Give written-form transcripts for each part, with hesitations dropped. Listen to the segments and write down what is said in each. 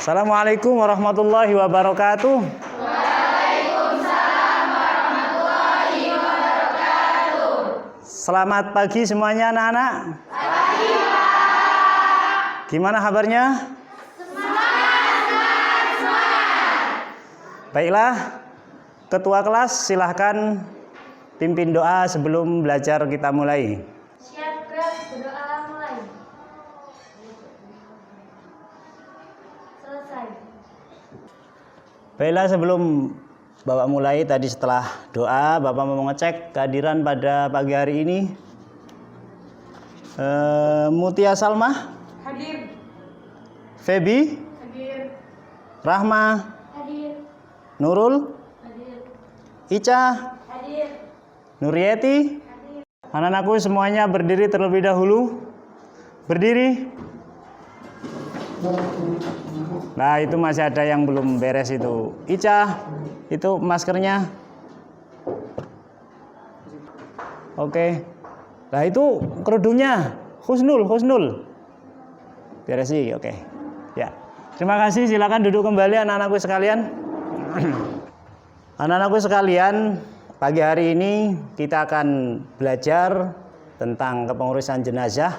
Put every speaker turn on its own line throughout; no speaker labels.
Assalamualaikum warahmatullahi wabarakatuh.
Waalaikumsalam warahmatullahi wabarakatuh.
Selamat pagi semuanya anak-anak.
Pagi, Pak.
Gimana kabarnya?
Semangat.
Baiklah, ketua kelas silahkan pimpin doa sebelum belajar kita mulai.
Siap, kelas berdoa mulai. Selesai.
Baiklah, sebelum Bapak mulai tadi setelah doa, Bapak mau ngecek kehadiran pada pagi hari ini. Mutia Salma,
Hadir.
Febi,
Hadir.
Rahma,
Hadir.
Nurul,
Hadir.
Ica,
Hadir.
Nurieti. Anak-anakku semuanya berdiri terlebih dahulu. Berdiri. Nah, itu masih ada yang belum beres itu. Ica, itu maskernya. Oke. Nah, itu kerudungnya. Husnul. Beresi, oke. Ya. Terima kasih, silakan duduk kembali anak-anakku sekalian. Anak-anakku sekalian, pagi hari ini kita akan belajar tentang kepengurusan jenazah.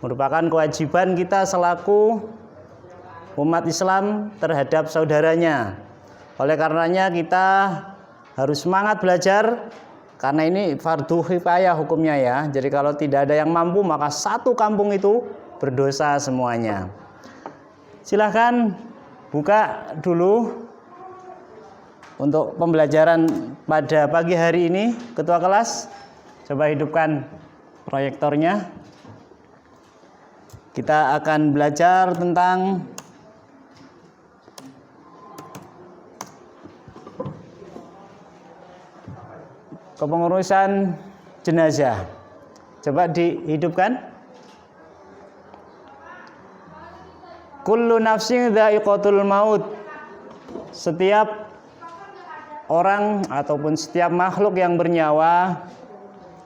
Merupakan kewajiban kita selaku umat Islam terhadap saudaranya. Oleh karenanya kita harus semangat belajar, karena ini fardu kifayah hukumnya ya. Jadi kalau tidak ada yang mampu, maka satu kampung itu berdosa semuanya. Silahkan buka dulu untuk pembelajaran pada pagi hari ini. Ketua kelas, coba hidupkan proyektornya. Kita akan belajar tentang kepengurusan jenazah. Coba dihidupkan. Kullu nafsin dha'iqatul maut. Setiap orang ataupun setiap makhluk yang bernyawa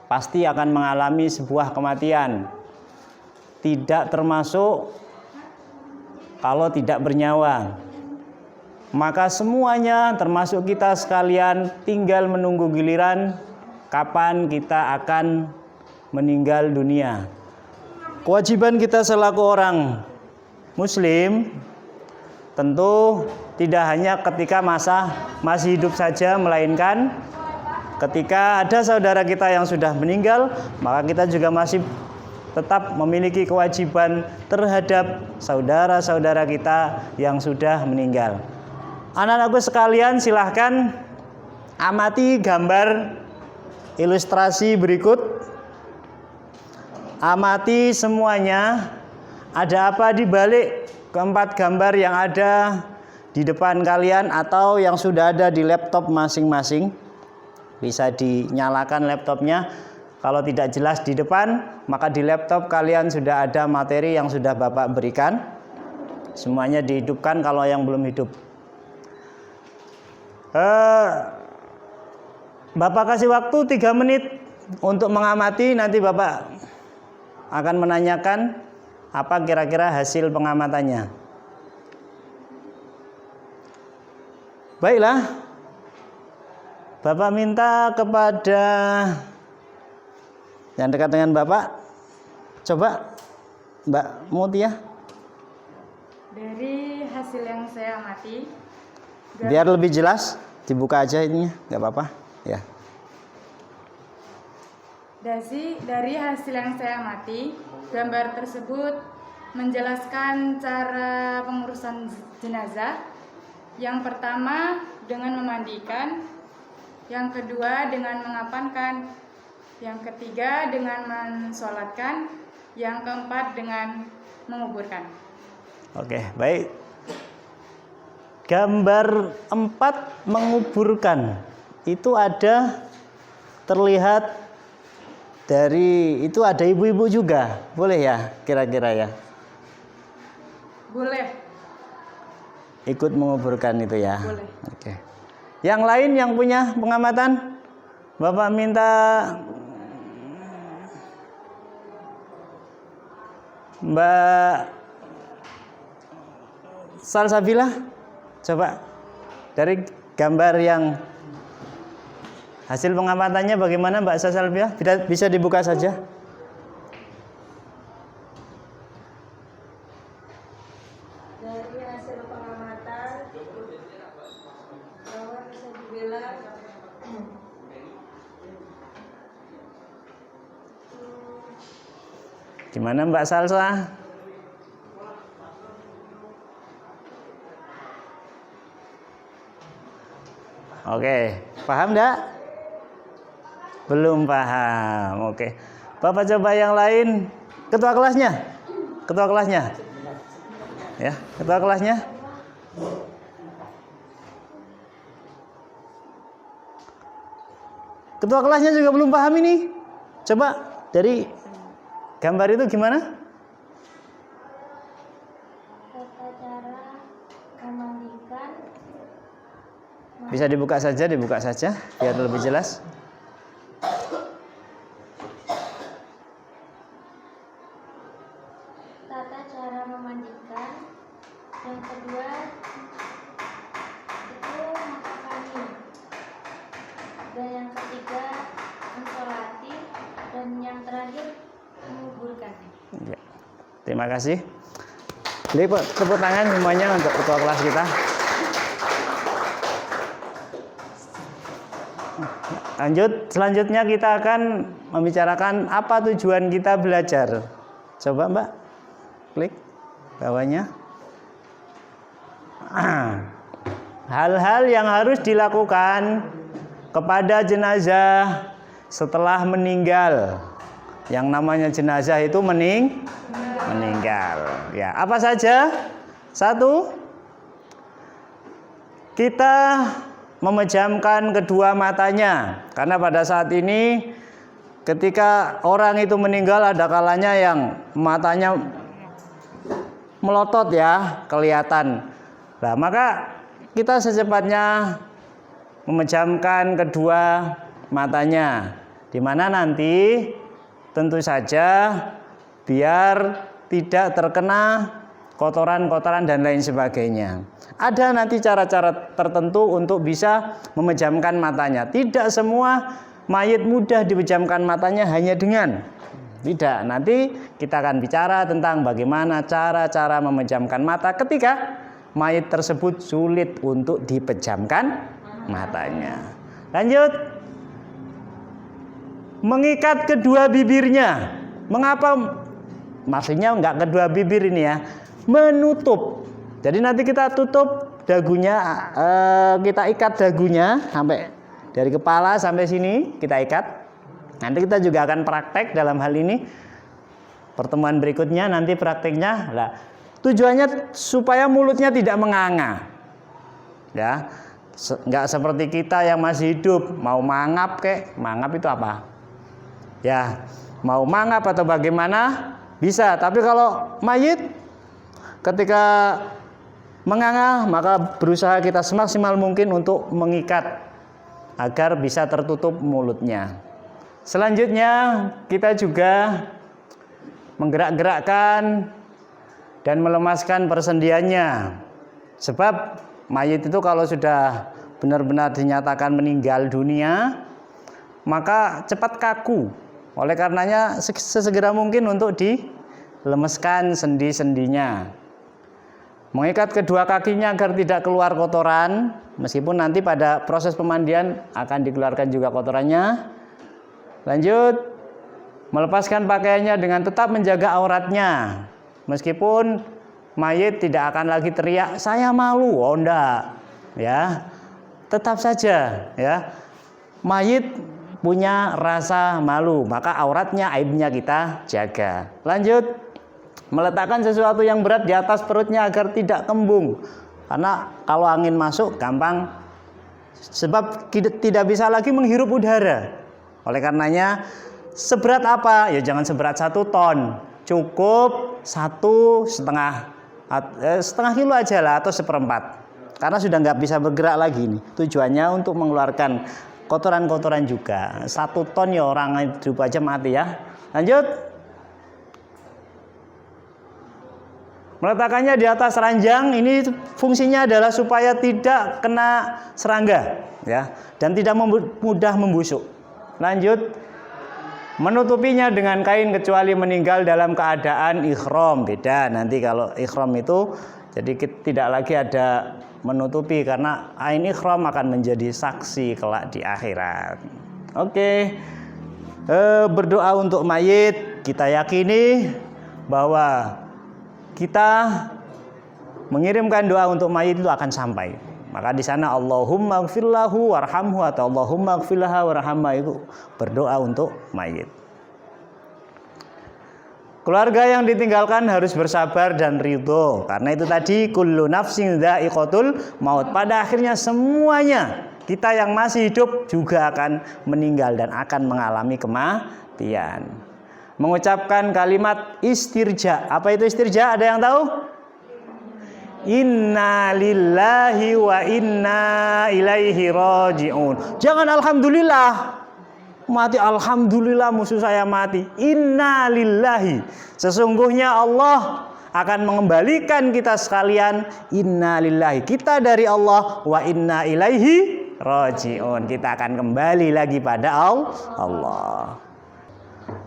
pasti akan mengalami sebuah kematian. Tidak termasuk kalau tidak bernyawa. Maka semuanya termasuk kita sekalian tinggal menunggu giliran kapan kita akan meninggal dunia. Kewajiban kita selaku orang Muslim tentu tidak hanya ketika masih hidup saja, melainkan ketika ada saudara kita yang sudah meninggal, maka kita juga masih tetap memiliki kewajiban terhadap saudara-saudara kita yang sudah meninggal. Anak-anakku sekalian, silahkan amati gambar ilustrasi berikut. Amati semuanya, ada apa di balik keempat gambar yang ada di depan kalian atau yang sudah ada di laptop masing-masing. Bisa dinyalakan laptopnya. Kalau tidak jelas di depan, maka di laptop kalian sudah ada materi yang sudah Bapak berikan. Semuanya dihidupkan kalau yang belum hidup. Bapak kasih waktu 3 menit untuk mengamati. Nanti Bapak akan menanyakan apa kira-kira hasil pengamatannya. Baiklah, Bapak minta kepada yang dekat dengan Bapak, coba Mbak Mutia.
Dari hasil yang saya amati,
Biar lebih jelas, dibuka aja ininya, nggak apa-apa. Ya.
dari hasil yang saya amati, gambar tersebut menjelaskan cara pengurusan jenazah. Yang pertama dengan memandikan, yang kedua dengan mengapankan, yang ketiga dengan mensolatkan, yang keempat dengan menguburkan.
Oke, baik. Gambar 4 menguburkan itu ada terlihat dari itu ada ibu-ibu juga, boleh ya kira-kira ya?
Boleh.
Ikut menguburkan itu ya.
Boleh.
Oke. Yang lain yang punya pengamatan, Bapak minta Mbak Salsabila, coba dari gambar yang hasil pengamatannya bagaimana Mbak Salsabila? Bisa dibuka saja.
Dari hasil pengamatan bahwa bisa dibilang
Gimana Mbak Salsa? Oke, paham enggak? Belum paham. Oke. Bapak coba yang lain. Ketua kelasnya. Ketua kelasnya. Ya, ketua kelasnya. Ketua kelasnya juga belum paham ini. Coba dari gambar itu gimana?
Tata cara memandikan.
Bisa dibuka saja biar lebih jelas.
Tata cara memandikan. Yang kedua itu makan. Dan yang ketiga mensolati. Dan yang terakhir menguburkan.
Ya. Terima kasih. Beri tepuk tangan semuanya untuk ketua kelas kita. Lanjut, selanjutnya kita akan membicarakan apa tujuan kita belajar. Coba Mbak, klik bawahnya. Hal-hal yang harus dilakukan kepada jenazah setelah meninggal. Yang namanya jenazah itu meninggal. Ya, apa saja? 1. Kita memejamkan kedua matanya, karena pada saat ini ketika orang itu meninggal ada kalanya yang matanya melotot ya, kelihatan. Nah, maka kita secepatnya memejamkan kedua matanya, di mana nanti tentu saja biar tidak terkena kotoran-kotoran dan lain sebagainya. Ada nanti cara-cara tertentu untuk bisa memejamkan matanya. Tidak semua mayit mudah dipejamkan matanya hanya dengan. Tidak, nanti kita akan bicara tentang bagaimana cara-cara memejamkan mata ketika mayit tersebut sulit untuk dipejamkan matanya. Lanjut. Mengikat kedua bibirnya. Mengapa? Maksudnya enggak kedua bibir ini ya. Menutup. Jadi nanti kita tutup dagunya, kita ikat dagunya sampai dari kepala sampai sini kita ikat. Nanti kita juga akan praktek dalam hal ini. Pertemuan berikutnya nanti prakteknya. Nah, tujuannya supaya mulutnya tidak menganga. Ya, nggak seperti kita yang masih hidup mau mangap kek. Mangap itu apa? Ya, mau mangap atau bagaimana bisa. Tapi kalau mayit ketika menganga, maka berusaha kita semaksimal mungkin untuk mengikat agar bisa tertutup mulutnya. Selanjutnya kita juga menggerak-gerakkan dan melemaskan persendiannya. Sebab mayit itu kalau sudah benar-benar dinyatakan meninggal dunia, maka cepat kaku. Oleh karenanya sesegera mungkin untuk dilemeskan sendi-sendinya. Mengikat kedua kakinya agar tidak keluar kotoran, meskipun nanti pada proses pemandian akan dikeluarkan juga kotorannya. Lanjut, melepaskan pakaiannya dengan tetap menjaga auratnya. Meskipun mayit tidak akan lagi teriak, "Saya malu." Oh enggak. Ya. Tetap saja ya. Mayit punya rasa malu, maka auratnya, aibnya kita jaga. Lanjut. Meletakkan sesuatu yang berat di atas perutnya agar tidak kembung. Karena kalau angin masuk gampang, sebab tidak bisa lagi menghirup udara. Oleh karenanya seberat apa? Ya jangan seberat 1 ton. Cukup 1,5 kilo aja lah, atau 1/4. Karena sudah nggak bisa bergerak lagi nih. Tujuannya untuk mengeluarkan kotoran-kotoran juga. 1 ton ya orang hidup aja mati ya. Lanjut. Meletakkannya di atas ranjang ini fungsinya adalah supaya tidak kena serangga ya, dan tidak mudah membusuk. Lanjut, menutupinya dengan kain kecuali meninggal dalam keadaan ihram. Beda nanti kalau ihram itu jadi tidak lagi ada menutupi karena ain ihram akan menjadi saksi kelak di akhirat. Oke. Berdoa untuk mayit, kita yakini bahwa kita mengirimkan doa untuk mayit itu akan sampai. Maka di sana Allahumma gfirlahu warhamhu atau Allahumma gfirlaha warhamha itu berdoa untuk mayit. Keluarga yang ditinggalkan harus bersabar dan ridho, karena itu tadi kullu nafsin dha'iqatul maut. Pada akhirnya semuanya, kita yang masih hidup juga akan meninggal dan akan mengalami kematian. Mengucapkan kalimat istirja. Apa itu istirja? Ada yang tahu? Inna lillahi wa inna ilaihi raji'un. Jangan alhamdulillah. Mati alhamdulillah musuh saya mati. Inna lillahi. Sesungguhnya Allah akan mengembalikan kita sekalian. Inna lillahi. Kita dari Allah, wa inna ilaihi raji'un. Kita akan kembali lagi pada Allah.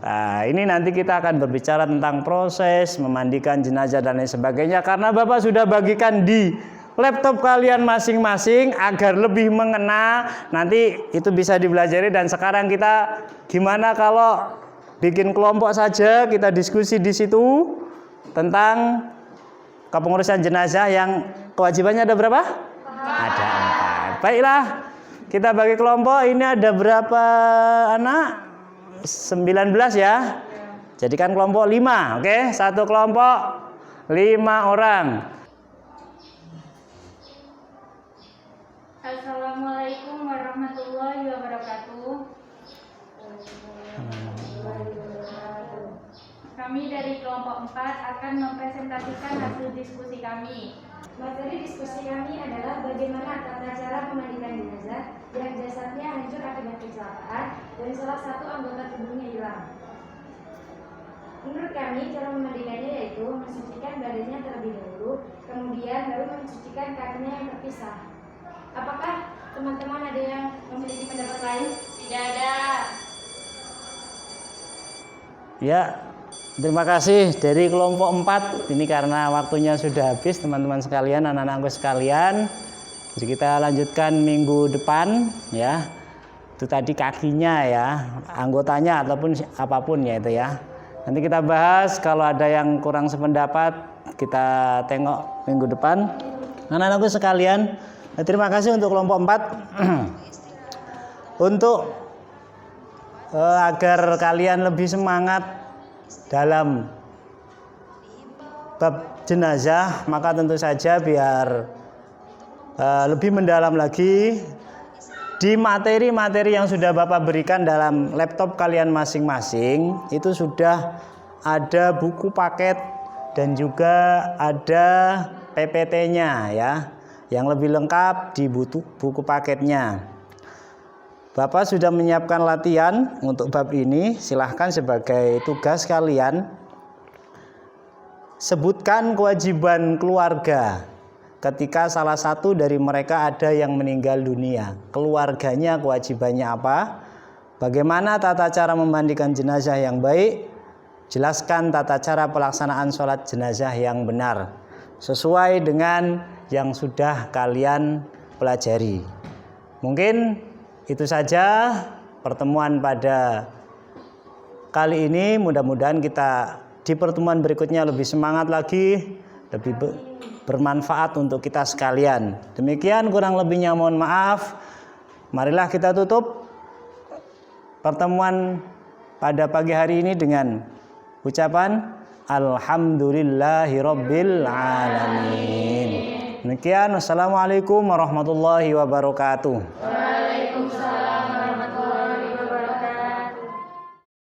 Nah, ini nanti kita akan berbicara tentang proses memandikan jenazah dan lain sebagainya, karena Bapak sudah bagikan di laptop kalian masing-masing agar lebih mengena. Nanti itu bisa dipelajari. Dan sekarang kita gimana kalau bikin kelompok saja, kita diskusi di situ tentang kepengurusan jenazah yang kewajibannya ada berapa? Ada 4. Baiklah, kita bagi kelompok. Ini ada berapa anak? 19 ya. Jadikan kelompok 5. Oke, satu kelompok 5 orang.
Assalamualaikum warahmatullahi wabarakatuh. Kami dari kelompok 4 akan mempresentasikan hasil diskusi kami.
Materi diskusi kami adalah bagaimana tata cara memandikan jenazah yang jasadnya hancur akibat kecelakaan dan salah satu anggota tubuhnya hilang. Menurut kami, cara memandikannya yaitu mensucikan badannya terlebih dahulu, kemudian baru mensucikan kakinya yang terpisah. Apakah teman-teman ada yang memiliki pendapat lain?
Tidak ada.
Ya, terima kasih dari kelompok 4. Ini karena waktunya sudah habis teman-teman sekalian, anak-anakku sekalian. Jadi kita lanjutkan minggu depan ya. Itu tadi kakinya ya, anggotanya ataupun apapun ya itu ya. Nanti kita bahas, kalau ada yang kurang sependapat kita tengok minggu depan. Anak-anakku sekalian, terima kasih untuk kelompok 4. Untuk agar kalian lebih semangat dalam bab jenazah, maka tentu saja biar lebih mendalam lagi di materi-materi yang sudah Bapak berikan dalam laptop kalian masing-masing, itu sudah ada buku paket dan juga ada PPT-nya ya, yang lebih lengkap di buku paketnya. Bapak sudah menyiapkan latihan untuk bab ini. Silahkan sebagai tugas kalian sebutkan kewajiban keluarga ketika salah satu dari mereka ada yang meninggal dunia. Keluarganya kewajibannya apa? Bagaimana tata cara memandikan jenazah yang baik? Jelaskan tata cara pelaksanaan sholat jenazah yang benar sesuai dengan yang sudah kalian pelajari. Mungkin itu saja pertemuan pada kali ini. Mudah-mudahan kita di pertemuan berikutnya lebih semangat lagi, lebih bermanfaat untuk kita sekalian. Demikian, kurang lebihnya mohon maaf. Marilah kita tutup pertemuan pada pagi hari ini dengan ucapan Alhamdulillahirabbil alamin. Demikian, wassalamualaikum warahmatullahi wabarakatuh.